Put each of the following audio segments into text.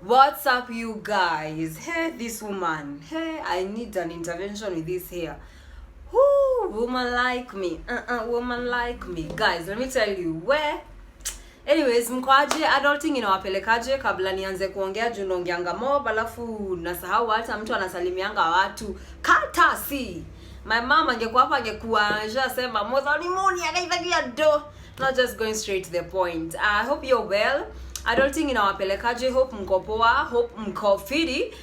What's up, you guys? Hey, this woman. Hey, I need an intervention with this hair. Whoo, woman like me. Woman like me. Guys, let me tell you where. Anyways, mkwaje adulting inawapelekaje kabla nianze kuongea juu naongeanga mob alafu nasahau hata mtu anasalimianga watu. Kata si. My mom angekuwa hapa angekuwa anasema mothalimoni akaitakia do. Not just going straight to the point. I hope you're well. Adulting inawapelekaje, hope mko poa, hope mko fiti.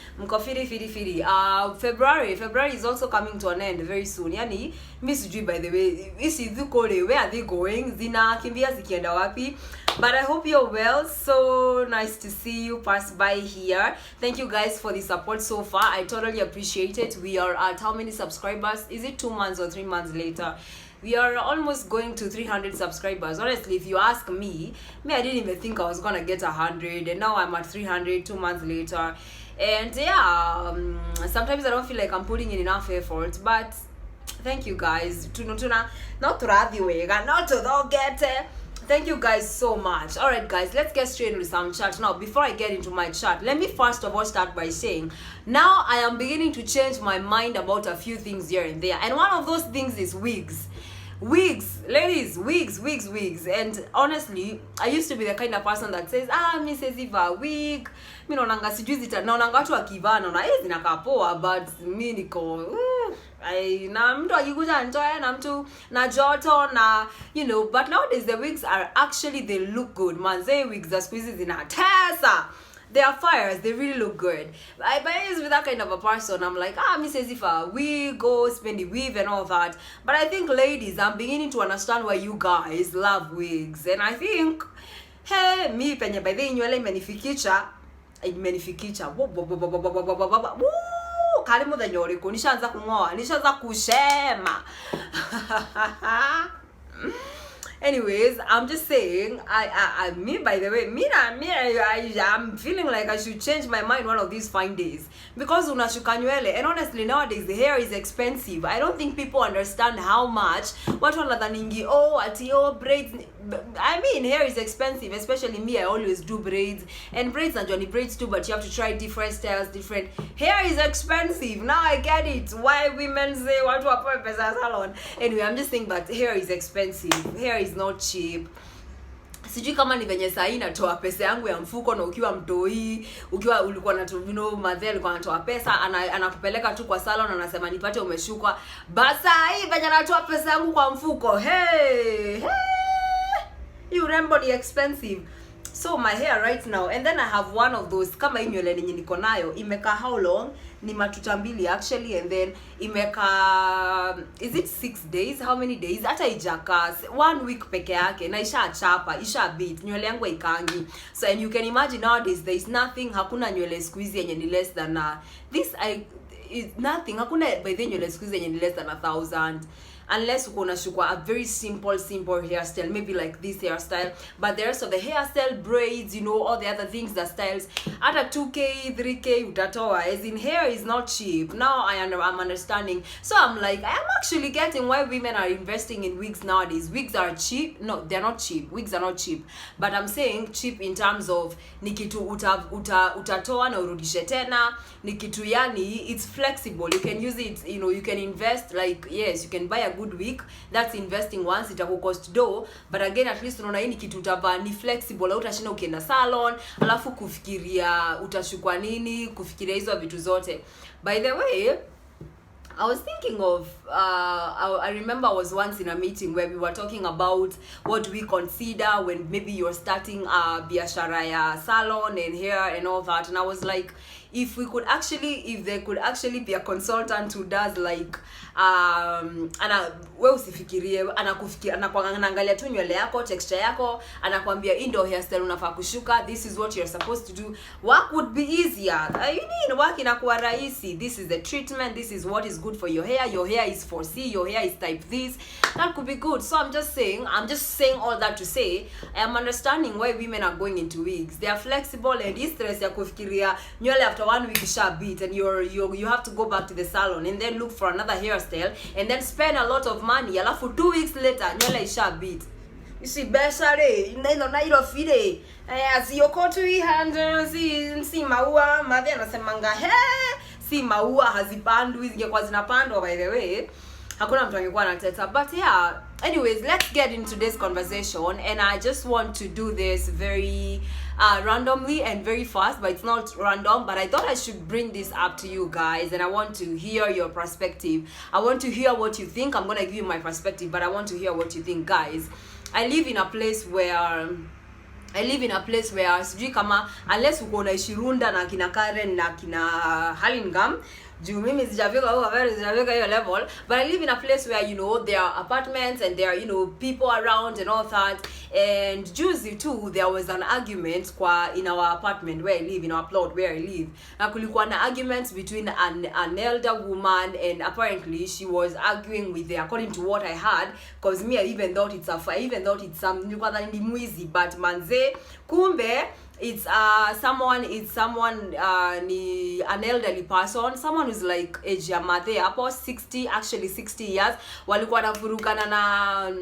February is also coming to an end very soon. Yani mi sijui, by the way, isi dhukole, where are they going? Zina kimbia zikienda wapi? But I hope you're well. So nice to see you pass by here. Thank you guys for the support so far. I totally appreciate it. We are at how many subscribers? Is it 2 months or 3 months later? We are almost going to 300 subscribers. Honestly, if you ask me, I didn't even think I was gonna get 100, and now I'm at 300 2 months later. And yeah, sometimes I don't feel like I'm putting in enough effort, but thank you guys. Not to get it. Thank you guys so much. Alright guys, let's get straight into some chat. Now, before I get into my chat, let me first of all start by saying, now I am beginning to change my mind about a few things here and there. And one of those things is wigs. Ladies, wigs. And honestly, I used to be the kind of person that says, mi siwezi vaa wig, mi naonanga sijui naonanga watu wakivaa naona zinakaa poa, but mi niko na mtu akikuja nitoe na mtu na joto na but nowadays the wigs are actually, they look good. Manze wigs za siku hizi zinatesa. They are fires, they really look good. I was with that kind of a person, I'm like, me says if we go spend the weave and all that. But I think ladies, I'm beginning to understand why you guys love wigs. And I think, hey, me penye by the nywele imenifikicha. Karimu the nyoriko, nishaanza kungoa, nishaanza kushema. Anyways, I'm just saying, I'm feeling like I should change my mind one of these fine days. Because unashuka nywele, and honestly nowadays the hair is expensive. I don't think people understand how much. Watu wanadhaningi, braids. I mean, hair is expensive, especially me. I always do braids, and braids and Johnny braids too, but you have to try different styles, different. Hair is expensive. Now I get it. Why women say want to apply pesa salon. Anyway, I'm just saying that hair is expensive. Hair is not cheap. Sijui kama ni venye saa hii natoa pesa yangu ya mfuko, na ukiwa mtoi, ukiwa ulikuwa na madhe alikuwa anatoa pesa, anakupeleka tu kwa salon, anasema nipate umeshukwa. Basa hii venye natoa pesa yangu kwa mfuko. Hey. You remember the expensive. So my hair right now, and then I have one of those kama hii nywele yenye niko nayo imeka how long? Ni matuta mbili actually, and then imeka is it 6 days? How many days? Hata ijaka 1 week peke yake na isha chapa, isha beat nywele yangu ikangi. So and you can imagine nowadays there is nothing, hakuna nywele squeeze yenye ni less than this is nothing. Hakuna by the nywele squeeze yenye ni less than 1,000. Unless uko unashukwa a very simple hairstyle, maybe like this hairstyle, but the rest of the hairstyle, braids, all the other things, the styles at a 2k 3k utatoa. As in, hair is not cheap. Now I'm understanding. So I'm like, I am actually getting why women are investing in wigs nowadays. Wigs are cheap. No, they're not cheap. Wigs are not cheap, but I'm saying cheap in terms of nikitu utatoa na urudishe tena. Nikitu yani, it's flexible. You can use it, you can invest, like, yes, you can buy a good week. That's investing once, itaku cost dough, but again at least unaona hii ni kitu utavaa ni flexible. Utashinda ukienda salon alafu kufikiria utashukwa nini, kufikiria hizo vitu zote. By the way, I was thinking of I remember I was once in a meeting where we were talking about what we consider when maybe you're starting a biashara ya salon and hair and all that, and I was like, if there could actually be a consultant who does like wewe usifikirie, anakuangalia tu nywele yako, texture yako, anakuambia hii ndio hairstyle unafaa kushuka, this is what you're supposed to do. Work would be easier. Work inakuwa rahisi. This is the treatment, this is what is good for your hair is 4C, your hair is type this. That could be good. So I'm just saying all that to say, I am understanding why women are going into wigs. They are flexible, and this stress ya kufikiria nywele after 1 week isha beat, and you have to go back to the salon and then look for another hairstyle and then spend a lot of money, alafu 2 weeks later nywele isha beat. You see, besare, inaino na ilo fide. As your country and see maua. Madhi anasemanga si maua hazipandwi, zingekuwa zinapandwa by the way hakuna mtu angekuwa anateta. But yeah, anyways, let's get into today's conversation, and I just want to do this very randomly and very fast, but it's not random, but I thought I should bring this up to you guys, and I want to hear your perspective. I want to hear what you think. I'm gonna give you my perspective, but I want to hear what you think, guys. I live in a place where sijui kama, unless uko na Ishirunda na kina Karen na kina Hurlingham, juu mimi sijafika hiyo level, but I live in a place where, you know, there are apartments and there are, you know, people around and all that. And juzi too, there was an argument in our apartment where I live, in our plot where I live. Na kulikuwa na arguments between an elder woman, and apparently she was arguing with according to what I heard, because me I even thought it's some nilikuwa dhani ni mwizi, but manze kumbe it's someone ni an elderly person, someone who's like age ya mathe hapo 60 years. Walikuwa navurugana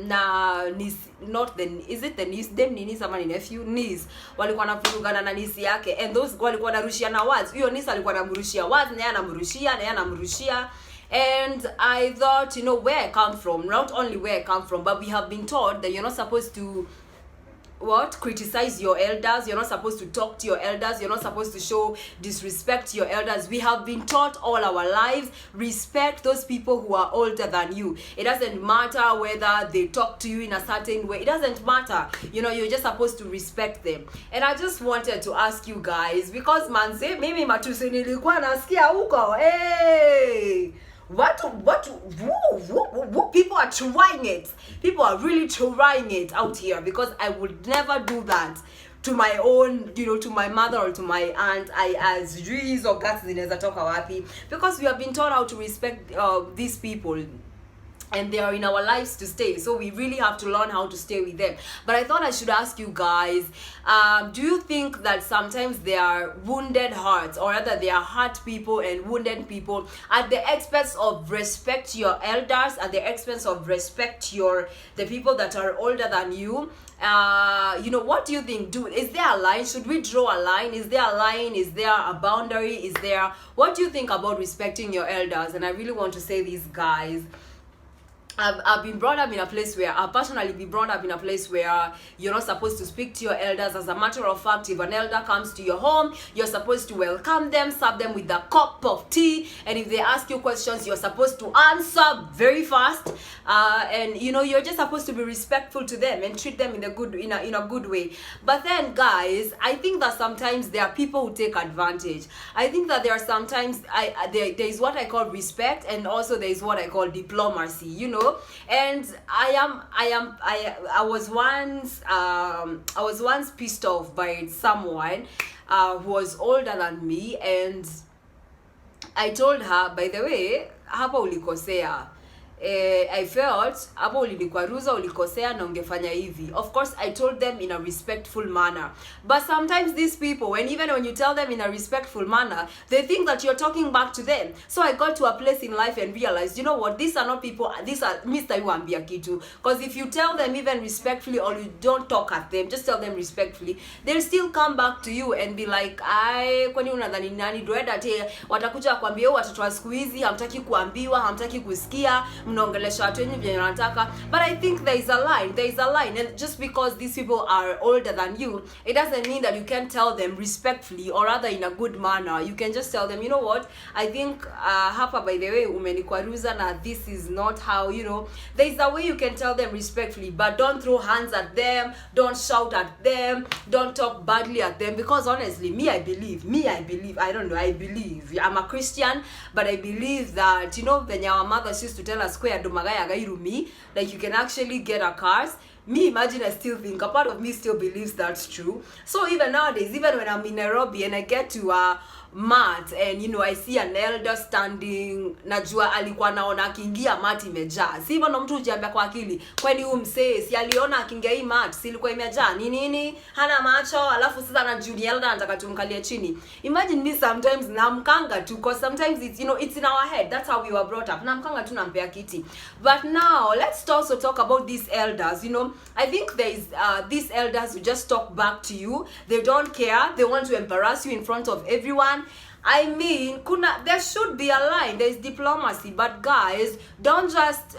na niece, not the, is it the niece, them ni niece ama ni nephew, niece. Walikuwa navurugana na niece yake, and those walikuwa narushiana words. Huyo niece alikuwa anamrushia words, na yeye anamrushia. And I thought, you know, where I come from, not only where I come from, but we have been taught that you're not supposed to criticize your elders, you're not supposed to talk to your elders, you're not supposed to show disrespect to your elders. We have been taught all our lives, respect those people who are older than you. It doesn't matter whether they talk to you in a certain way, it doesn't matter, you know, you're just supposed to respect them. And I just wanted to ask you guys, because manze mimi matusi nilikuwa nasikia huko, people are trying it. People are really trying it out here, because I would never do that to my own, you know, to my mother or to my aunt. As Jews or guts zinaweza toka wapi, because we have been taught how to respect these people, and they are in our lives to stay, so we really have to learn how to stay with them. But I thought I should ask you guys, do you think that sometimes there are wounded hearts, or rather there are hurt people and wounded people, at the expense of respect your elders, at the expense of respect the people that are older than you? You know, what do you think? Is there a line? Should we draw a line? Is there a line? Is there a boundary? What do you think about respecting your elders? And I really want to say this, guys. I've been brought up in a place where, I've personally been brought up in a place where you're not supposed to speak to your elders. As a matter of fact, if an elder comes to your home, you're supposed to welcome them, serve them with a cup of tea, and if they ask you questions, you're supposed to answer very fast. And you know, you're just supposed to be respectful to them and treat them in a good way. But then, guys, I think that sometimes there are people who take advantage. I think that there are sometimes there is what I call respect, and also there is what I call diplomacy, you know. And I was once pissed off by someone who was older than me, and I told her, by the way, hapa ulikosea. I felt hapo ulikwaruza, ulikosea na ungefanya hivi. Of course, I told them in a respectful manner. But sometimes these people, even when you tell them in a respectful manner, they think that you're talking back to them. So I got to a place in life and realized, you know what, these are not people, these are Mr. Yuambia Kitu. Because if you tell them even respectfully, or you don't talk at them, just tell them respectfully, they'll still come back to you and be like, kwani unadhani nani doeda te, watakuja kuambia watoto wa siku hizi, hamtaki kuambiwa, hamtaki kusikia, mnaongelesha watu wenye vyenye wanataka. But I think there is a line, and just because these people are older than you, it doesn't mean that you can tell them respectfully, or rather in a good manner. You can just tell them, you know what, I think hapa, by the way, umenikwaruza na this is not how, you know, there is a way you can tell them respectfully, but don't throw hands at them, don't shout at them, don't talk badly at them. Because honestly, I believe, I'm a Christian, but I believe that, you know, when our mothers used to tell us, like you can actually get a curse. Me, imagine, I still think, a part of me still believes that's true. So even nowadays, even when I'm in Nairobi and I get to mat, and you know, I see an elder standing, najua alikuwa naona akiingia mat imejaa. Si hivyo ndo mtu hujiambia kwa akili, kwani huyu msee si aliona akiingia hii mat si ilikuwa imejaa nini, hana macho, alafu sasa na junior elder anataka tumkalie chini. Imagine me sometimes namkanga tu, because sometimes it's, you know, it's in our head, that's how we were brought up. Namkanga tu nampea kiti. But now let's also talk about these elders, you know. I think there is these elders who just talk back to you. They don't care. They want to embarrass you in front of everyone. I mean, there should be a line. There is diplomacy, but guys, don't just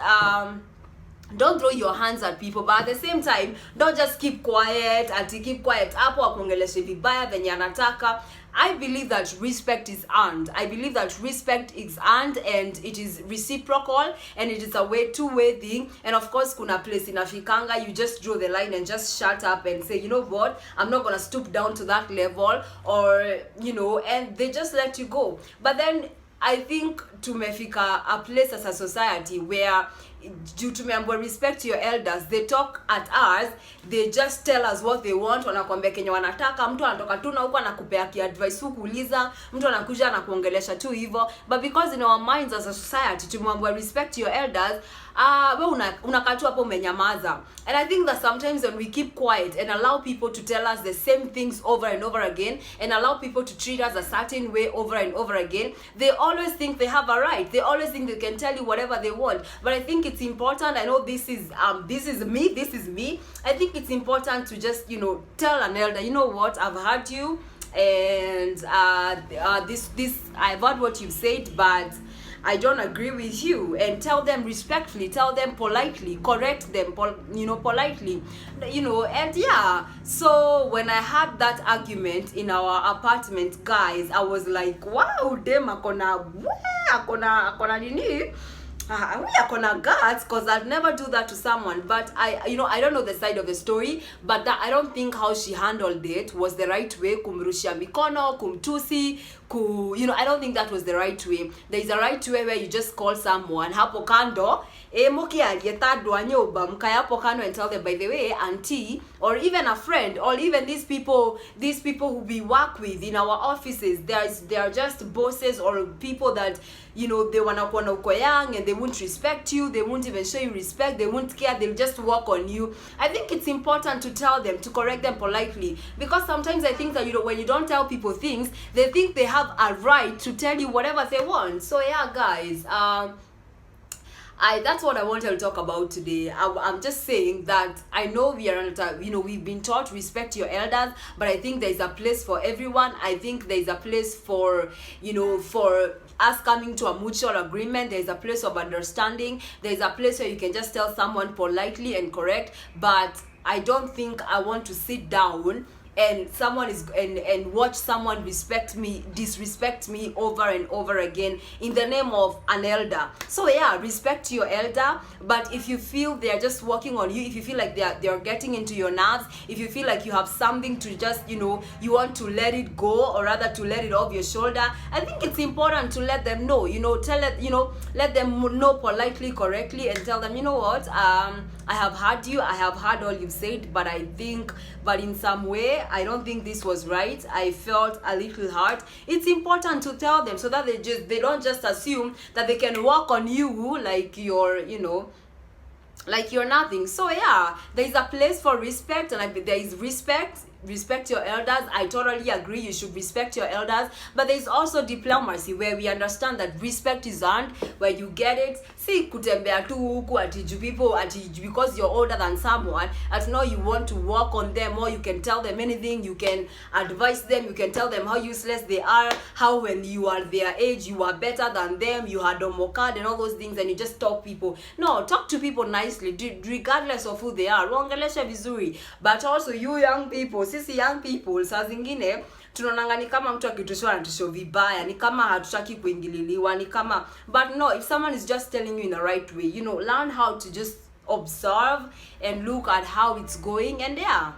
don't throw your hands at people, but at the same time don't just keep quiet hapo akuongeleshe vibaya venye anataka. I believe that respect is earned. I believe that respect is earned, and it is reciprocal, and it is a two-way thing. And of course, kuna place inafikanga, you just draw the line and just shut up and say, you know what, I'm not gonna stoop down to that level, or you know, and they just let you go. But then I think tumefika a place as a society where, due to member respect your elders, they talk at us, they just tell us what they want, wanakuambia kenye wanataka. Mtu anatoka tu na huko anakupea advice huku uliza, mtu anakuja na kuongelesha tu hivyo. But because in our minds as a society tumemwambia respect your elders, wewe unakatu hapo umenyamaza. And I think that sometimes when we keep quiet and allow people to tell us the same things over and over again, and allow people to treat us a certain way over and over again, they always think they have a right. They always think they can tell you whatever they want. But I think it's important, I know this is me. I think it's important to just, you know, tell an elder, you know what, I've heard you, and this I've heard what you've said, but I don't agree with you, and tell them respectfully, tell them politely, correct them, politely, you know. And yeah, so when I had that argument in our apartment, guys, I was like, wow, dem akona nini, akona guts, because I'd never do that to someone. But I don't know the side of the story, but that I don't think how she handled it was the right way. Kumrushia mikono, kumtusi, I don't think that was the right way. There is a right way where you just call someone hapo kando, moki aliyetadwa nyoba, mkaya hapo kando, and tell them, by the way, auntie, or even a friend, or even these people who we work with in our offices, they are just bosses or people that, you know, they wanna kuona uko young and they won't respect you, they won't even show you respect, they won't care, they'll just walk on you. I think it's important to tell them, to correct them politely, because sometimes I think that, you know, when you don't tell people things, they think they have a right to tell you whatever they want. So yeah, guys, that's what I wanted to talk about today. I'm just saying that I know we are we've been taught respect your elders, but I think there's a place for everyone. I think there's a place for, for us coming to a mutual agreement. There's a place of understanding. There's a place where you can just tell someone politely and correct. But I don't think I want to sit down and watch someone disrespect me over and over again in the name of an elder. So yeah, respect your elder, but if you feel they are just working on you, if you feel like they are getting into your nerves, if you feel like you have something to just, you want to let it go, or rather to let it off your shoulder, I think it's important to let them know, let them know politely, correctly, and tell them, you know what, I have heard you, I have heard all you've said, but in some way, I don't think this was right. I felt a little hurt. It's important to tell them so that they don't just assume that they can walk on you like you're, like you're nothing. So yeah, there is a place for respect, and there is respect your elders. I totally agree, you should respect your elders, but there's also diplomacy where we understand that respect is earned, where you get it. See, kutembea tu huku because you're older than someone, at no, you want to walk on them, or you can tell them anything, you can advise them, you can tell them how useless they are, how when you are their age you are better than them, you had homocard and all those things, and you just talk people. No, talk to people nicely, regardless of who they are. Waongeleshe vizuri. But also you young people, sisi young people, saa zingine tunaonanga ni kama mtu akitushwa anatusho vibaya, ni kama hatutaki kuingililiwa, ni kama, but no, if someone is just telling you in the right way, learn how to just observe and look at how it's going. And yeah,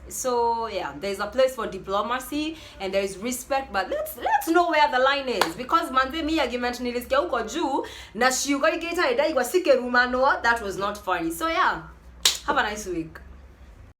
so yeah, there's a place for diplomacy and there is respect, but let's know where the line is, because manze mi argument nilisikia huko juu na shiuka ikaita idai kwa sike rumano, that was not funny. So yeah, have a nice week.